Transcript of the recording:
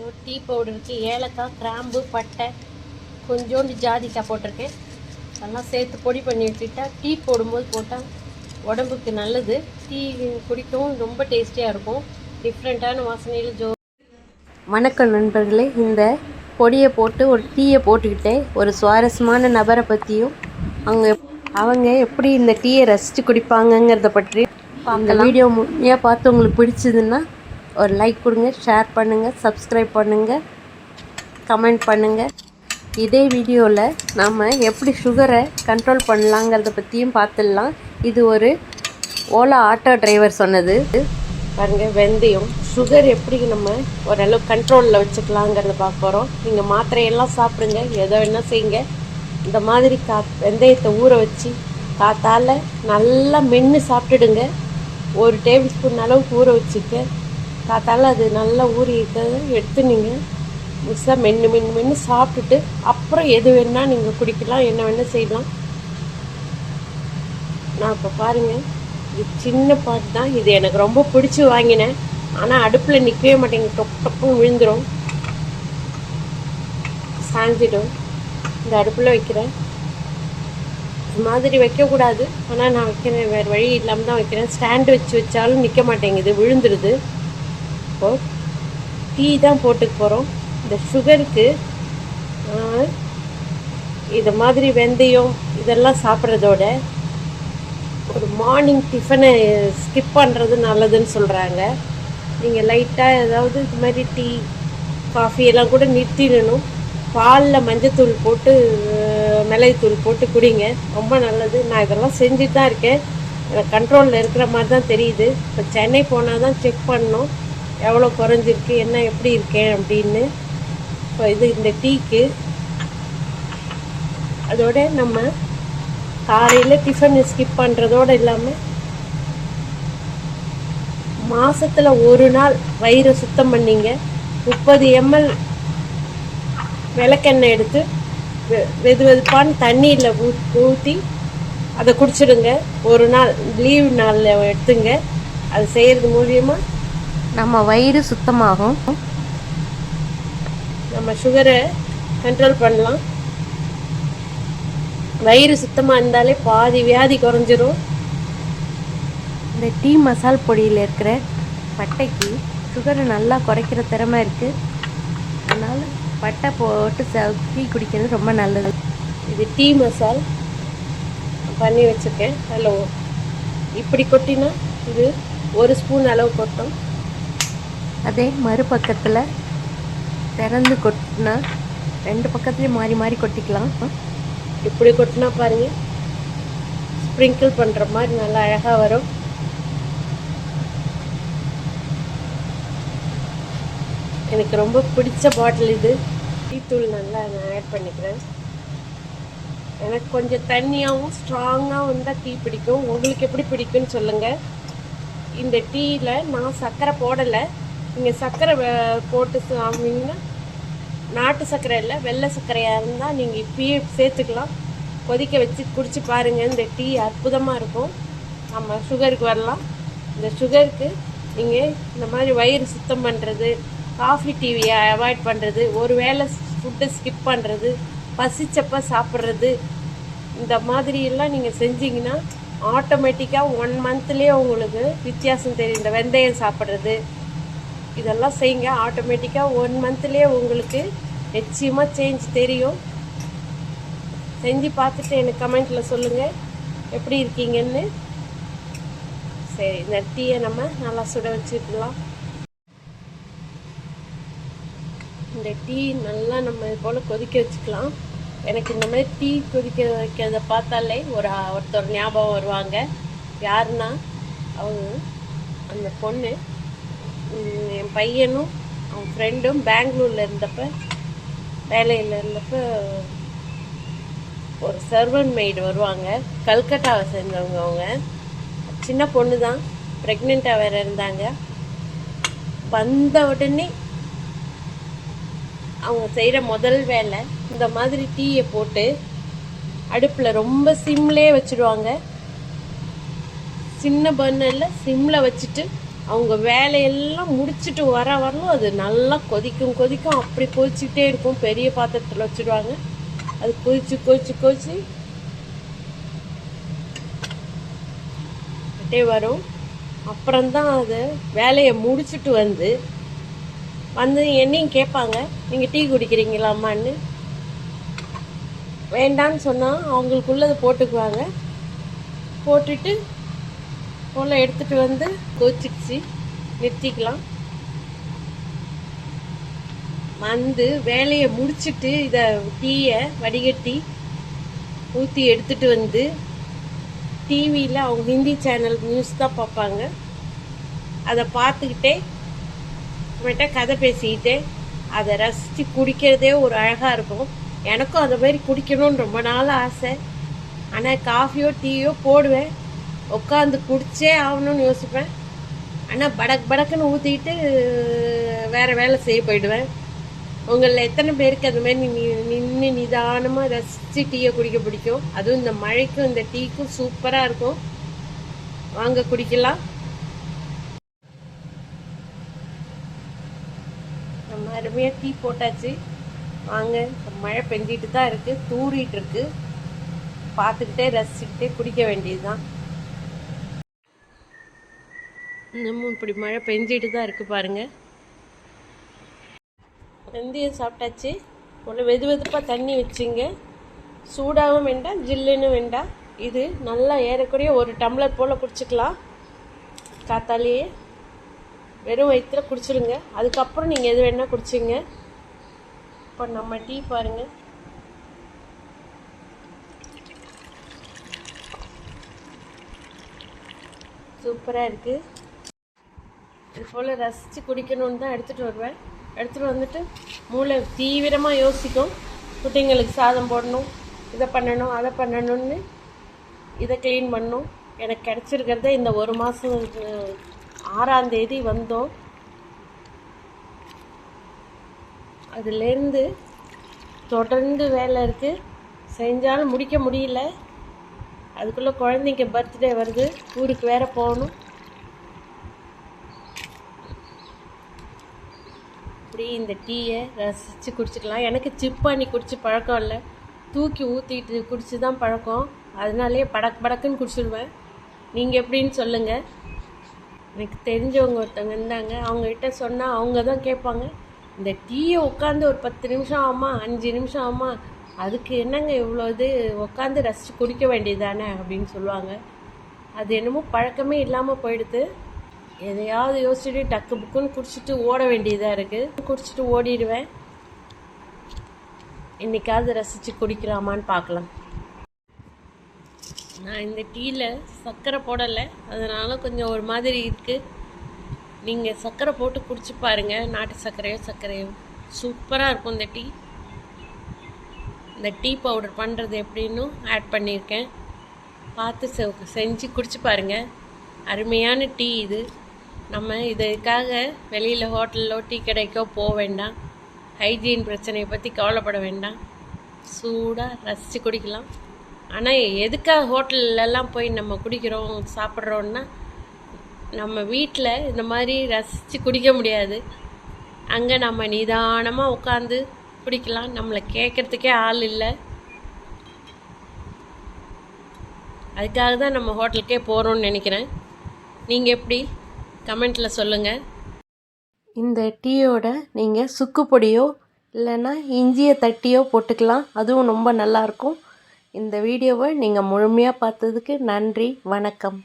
ஒரு டீ பவுடருக்கு ஏலக்காய், கிராம்பு, பட்டை, கொஞ்சோண்டு ஜாதிக்காய் போட்டிருக்கேன். அதெல்லாம் சேர்த்து பொடி பண்ணி வச்சுக்கிட்டா டீ போடும்போது போட்டால் உடம்புக்கு நல்லது. டீ குடிக்கவும் ரொம்ப டேஸ்டியாக இருக்கும். டிஃப்ரெண்ட்டான வாசனையில் வணக்கம் நண்பர்களே. இந்த பொடியை போட்டு ஒரு டீயை போட்டுக்கிட்டே ஒரு சுவாரஸ்யமான நபரை பற்றியும் அவங்க எப்படி இந்த டீயை ரசித்து குடிப்பாங்கங்கிறத பற்றி இந்த வீடியோ முழுமையாக பார்த்து உங்களுக்கு பிடிச்சதுன்னா ஒரு லைக் கொடுங்க, ஷேர் பண்ணுங்கள், சப்ஸ்கிரைப் பண்ணுங்கள், கமெண்ட் பண்ணுங்கள். இதே வீடியோவில் நம்ம எப்படி சுகரை கண்ட்ரோல் பண்ணலாங்கிறத பற்றியும் பார்த்துடலாம். இது ஒரு ஓலா ஆட்டோ டிரைவர் சொன்னது. பாருங்கள், வெந்தயம் சுகர் எப்படி நம்ம ஓரளவு கண்ட்ரோலில் வச்சுக்கலாங்கிறத பார்க்க போகிறோம். நீங்கள் மாத்திரையெல்லாம் சாப்பிடுங்க, எதோ என்ன செய்யுங்க. இந்த மாதிரி வெந்தயத்தை ஊற வச்சு காத்தால் நல்லா மென்று சாப்பிட்டுடுங்க. ஒரு டேபிள் ஸ்பூன் அளவுக்கு ஊற வச்சுக்க. காத்தால் அது நல்லா ஊறி இருக்கிறத எடுத்து நீங்கள் மிக்ஸாக மென்று சாப்பிட்டுட்டு அப்புறம் எது வேணால் நீங்கள் குடிக்கலாம், என்ன வேணால் செய்யலாம். நான் இப்போ பாருங்கள், இது சின்ன பாட்டு தான். இது எனக்கு ரொம்ப பிடிச்சி வாங்கினேன். ஆனால் அடுப்பில் நிற்கவே மாட்டேங்க, டொப்புன்னு விழுந்துடும், சாஞ்சிடும். இந்த அடுப்பில் வைக்கிறேன். இது மாதிரி வைக்கக்கூடாது, ஆனால் நான் வைக்கிறேன், வேறு வழி இல்லாமல் தான் வைக்கிறேன். ஸ்டாண்டு வச்சாலும் நிற்க மாட்டேங்குது, விழுந்துடுது. இப்போது டீ தான் போட்டுக்க போகிறோம். இந்த சுகருக்கு இது மாதிரி வெந்தயம் இதெல்லாம் சாப்பிட்றதோட ஒரு மார்னிங் டிஃபனை ஸ்கிப் பண்ணுறது நல்லதுன்னு சொல்கிறாங்க. நீங்கள் லைட்டாக ஏதாவது இது மாதிரி டீ, காஃபி எல்லாம் கூட நிறுத்திடணும். பாலில் மஞ்சத்தூள் போட்டு மிளகுத்தூள் போட்டு குடிங்க, ரொம்ப நல்லது. நான் இதெல்லாம் செஞ்சுட்டு தான் இருக்கேன். எனக்கு கண்ட்ரோலில் இருக்கிற மாதிரி தான் தெரியுது. இப்போ சென்னை போனால் தான் செக் பண்ணணும் எவ்வளோ குறைஞ்சிருக்கு, என்ன எப்படி இருக்கேன் அப்படின்னு. இப்போ இந்த டீக்கு அதோட நம்ம காலையில் டிஃபன் ஸ்கிப் பண்ணுறதோடு இல்லாமல் மாதத்தில் ஒரு நாள் வயிறை சுத்தம் பண்ணிங்க. 30 ml விளக்கெண்ணெய் எடுத்து வெதுப்பான தண்ணியில் ஊற்றி அதை குடிச்சிடுங்க. ஒரு நாள் லீவ் நாளில் எடுத்துங்க. அது செய்கிறது மூலியமாக நம்ம வயிறு சுத்தமாகும், நம்ம சுகரை கண்ட்ரோல் பண்ணலாம். வயிறு சுத்தமாக இருந்தாலே பாதி வியாதி குறைஞ்சிரும். இந்த டீ மசால் பொடியில் இருக்கிற பட்டைக்கு சுகரை நல்லா குறைக்கிற திறமை இருக்குது. அதனால் பட்டை போட்டு டீ குடிக்கிறது ரொம்ப நல்லது. இது டீ மசால் பண்ணி வச்சுருக்கேன். ஹலோ, இப்படி கொட்டினா இது 1 ஸ்பூன் அளவு கொட்டும். அதே மறுபக்கத்தில் திறந்து கொட்டினா 2 பக்கத்துலேயும் மாறி மாறி கொட்டிக்கலாம். இப்படி கொட்டினா பாருங்கள், ஸ்ப்ரிங்கிள் பண்ணுற மாதிரி நல்லா அழகாக வரும். எனக்கு ரொம்ப பிடிச்ச பாட்டில் இது. டீத்தூள் நல்லா நான் ஆட் பண்ணிக்கிறேன். எனக்கு கொஞ்சம் தண்ணியாகவும் ஸ்ட்ராங்காகவும் இருந்தால் டீ பிடிக்கும். உங்களுக்கு எப்படி பிடிக்கும்னு சொல்லுங்கள். இந்த டீயில் நான் சர்க்கரை போடலை. நீங்கள் சர்க்கரை போட்டு சாப்பிட்டீங்கன்னா நாட்டு சர்க்கரை இல்லை, வெள்ளை சர்க்கரையாக இருந்தால் நீங்கள் இப்பயே சேர்த்துக்கலாம். கொதிக்க வச்சு குடிச்சு பாருங்கள். இந்த டீ அற்புதமாக இருக்கும். நம்ம சுகருக்கு வரலாம். இந்த சுகருக்கு நீங்கள் இந்த மாதிரி வயிறு சுத்தம் பண்ணுறது, காஃபி டிவியை அவாய்ட் பண்ணுறது, ஒரு வேளை ஃபுட்டை ஸ்கிப் பண்ணுறது, பசிச்சப்போ சாப்பிட்றது, இந்த மாதிரியெல்லாம் நீங்கள் செஞ்சிங்கன்னா ஆட்டோமேட்டிக்காக 1 மந்த்லேயே உங்களுக்கு வித்தியாசம் தெரியும். இந்த வெந்தயம் சாப்பிட்றது இதெல்லாம் செய்யுங்க. ஆட்டோமேட்டிக்காக 1 மந்த்லேயே உங்களுக்கு நிச்சயமாக சேஞ்ச் தெரியும். செஞ்சு பார்த்துட்டு எனக்கு கமெண்ட்டில் சொல்லுங்கள் எப்படி இருக்கீங்கன்னு. சரி, இந்த டீயை நம்ம நல்லா சுட வச்சுக்கலாம். இந்த டீ நல்லா நம்ம இது போல் கொதிக்க வச்சுக்கலாம். எனக்கு இந்த மாதிரி டீ கொதிக்க வைக்கிறத பார்த்தாலே ஒருத்தர் ஞாபகம் வருவாங்க. யாருன்னா அவங்க அந்த பொண்ணு, என் பையனும் அவன் ஃப்ரெண்டும் பெங்களூரில் இருந்தப்போ, வேலையில் இருந்தப்போ ஒரு சர்வன்ட் மெய்டு வருவாங்க. கல்கட்டாவை சேர்ந்தவங்க. அவங்க சின்ன பொண்ணு தான், ப்ரெக்னெண்ட்டாக வேறு இருந்தாங்க. வந்த உடனே அவங்க செய்கிற முதல் வேலை இந்த மாதிரி டீயை போட்டு அடுப்பில் ரொம்ப சிம்லேயே வச்சுடுவாங்க. சின்ன பர்னரில் சிம்மில் வச்சுட்டு அவங்க வேலையெல்லாம் முடிச்சுட்டு வரலும் அது நல்லா கொதிக்கும். அப்படி கொதிச்சுக்கிட்டே இருக்கும். பெரிய பாத்திரத்தில் வச்சுடுவாங்க. அது கொதிச்சு வரும். அப்புறம்தான் அது வேலையை முடிச்சுட்டு வந்து என்னையும் கேட்பாங்க, நீங்கள் டீ குடிக்கிறீங்களாம்மான்னு. வேண்டான்னு சொன்னால் அவங்களுக்குள்ளதை போட்டுக்குவாங்க. போட்டுட்டு போல் எடுத்துகிட்டு வந்து கொதிச்சிடுச்சு நிறுத்திக்கலாம். வந்து வேலையை முடிச்சுட்டு இதை டீயை வடிகட்டி ஊற்றி எடுத்துகிட்டு வந்து டிவியில் அவங்க ஹிந்தி சேனல் நியூஸ் தான் பார்ப்பாங்க. அதை பார்த்துக்கிட்டே அவன்கிட்ட கதை பேசிக்கிட்டே அதை ரசித்து குடிக்கிறதே ஒரு அழகாக இருக்கும். எனக்கும் அந்த மாதிரி குடிக்கணும்னு ரொம்ப நாள் ஆசை. ஆனால் காஃபியோ டீயோ போடுவேன், உட்காந்து குடிச்சே ஆகணும்னு யோசிப்பேன். ஆனால் படக்குன்னு ஊற்றிக்கிட்டு வேறு வேலை செய்ய போயிடுவேன். உங்களில் எத்தனை பேருக்கு அந்த மாதிரி நின்று நிதானமாக ரசித்து டீயை குடிக்க பிடிக்கும்? அதுவும் இந்த மழைக்கும் இந்த டீக்கும் சூப்பராக இருக்கும். வாங்க குடிக்கலாம். நம்ம அருமையாக டீ போட்டாச்சு. வாங்க, மழை பெஞ்சிட்டு தான் இருக்குது, தூரிட்டு இருக்கு. பார்த்துக்கிட்டே ரசிச்சுக்கிட்டே குடிக்க வேண்டியது தான். நம்ம இப்படி மழை பெஞ்சிட்டு தான் இருக்குது பாருங்கள். வெந்தயம் சாப்பிட்டாச்சு. போல் வெதுப்பாக தண்ணி வச்சுங்க. சூடாகவும் வேண்டாம், ஜில்லுன்னு வேண்டாம். இது நல்லா ஏறக்குறைய ஒரு டம்ளர் போல் குடிச்சிக்கலாம். காத்தாலேயே வெறும் வயிற்றுல குடிச்சிடுங்க. அதுக்கப்புறம் நீங்கள் எது வேணால் குடிச்சிங்க. இப்போ நம்ம டீ பாருங்கள். சூப்பராக இருக்குது. இது போல் ரசித்து குடிக்கணுன்னு தான் எடுத்துகிட்டு வருவேன். எடுத்துகிட்டு வந்துட்டு மூளை தீவிரமாக யோசிக்கும். குட்டிங்களுக்கு சாதம் போடணும், இதை பண்ணணும், அதை பண்ணணும்னு, இதை க்ளீன் பண்ணணும். எனக்கு கிடச்சிருக்கிறத இந்த ஒரு மாதம் 6ஆம் தேதி வந்தோம். அதுலேருந்து தொடர்ந்து வேலை இருக்குது. செஞ்சாலும் முடிக்க முடியல. அதுக்குள்ளே குழந்தைங்க பர்த்டே வருது, ஊருக்கு வேறு போகணும். அப்படி இந்த டீயை ரசித்து குடிச்சிக்கலாம். எனக்கு சிப் பண்ணி குடிச்சு பழக்கம் இல்லை, தூக்கி ஊற்றிட்டு குடிச்சு தான் பழக்கம். அதனாலே படக்குன்னு குடிச்சிடுவேன். நீங்கள் எப்படின்னு சொல்லுங்கள். எனக்கு தெரிஞ்சவங்க ஒருத்தவங்க இருந்தாங்க, அவங்ககிட்ட சொன்னால் அவங்க தான் கேட்பாங்க, இந்த டீயை உட்காந்து ஒரு 10 நிமிஷம் ஆகுமா, 5 நிமிஷம் ஆகுமா, அதுக்கு என்னங்க இவ்வளோ இது, உட்காந்து ரசித்து குடிக்க வேண்டியதானே அப்படின்னு சொல்லுவாங்க. அது என்னமோ பழக்கமே இல்லாமல் போயிடுது. எதையாவது யோசிச்சுட்டு டக்கு புக்குன்னு குடிச்சிட்டு ஓட வேண்டியதாக இருக்குது. குடிச்சிட்டு ஓடிடுவேன். இன்னைக்காவது ரசித்து குடிக்கலாமான்னு பார்க்கலாம். நான் இந்த டீயில் சர்க்கரை போடலை, அதனால் கொஞ்சம் ஒரு மாதிரி இருக்குது. நீங்கள் சர்க்கரை போட்டு குடிச்சு பாருங்கள். நாட்டு சர்க்கரையோ சூப்பராக இருக்கும் இந்த டீ. இந்த டீ பவுடர் பண்ணுறது எப்படின்னு ஆட் பண்ணியிருக்கேன். பார்த்து செஞ்சு குடிச்சு பாருங்கள். அருமையான டீ இது. நம்ம இதுக்காக வெளியில் ஹோட்டலிலோ டீ கடைக்கோ போக வேண்டாம். ஹைஜீன் பிரச்சனையை பற்றி கவலைப்பட வேண்டாம். சூடாக ரசித்து குடிக்கலாம். ஆனால் எதுக்காக ஹோட்டல்லலாம் போய் நம்ம குடிக்கிறோம் சாப்பிட்றோன்னா, நம்ம வீட்டில் இந்த மாதிரி ரசித்து குடிக்க முடியாது. அங்கே நம்ம நிதானமாக உட்காந்து குடிக்கலாம். நம்மளை கேட்குறதுக்கே ஆள் இல்லை. அதுக்காக தான் நம்ம ஹோட்டலுக்கே போகிறோன்னு நினைக்கிறேன். நீங்கள் எப்படி? கமெண்ட்டில் சொல்லுங்கள். இந்த டீயோட நீங்கள் சுக்கு பொடியோ இல்லைன்னா இஞ்சியை தட்டியோ போட்டுக்கலாம். அதுவும் ரொம்ப நல்லாயிருக்கும். இந்த வீடியோவை நீங்கள் முழுமையாக பார்த்ததுக்கு நன்றி. வணக்கம்.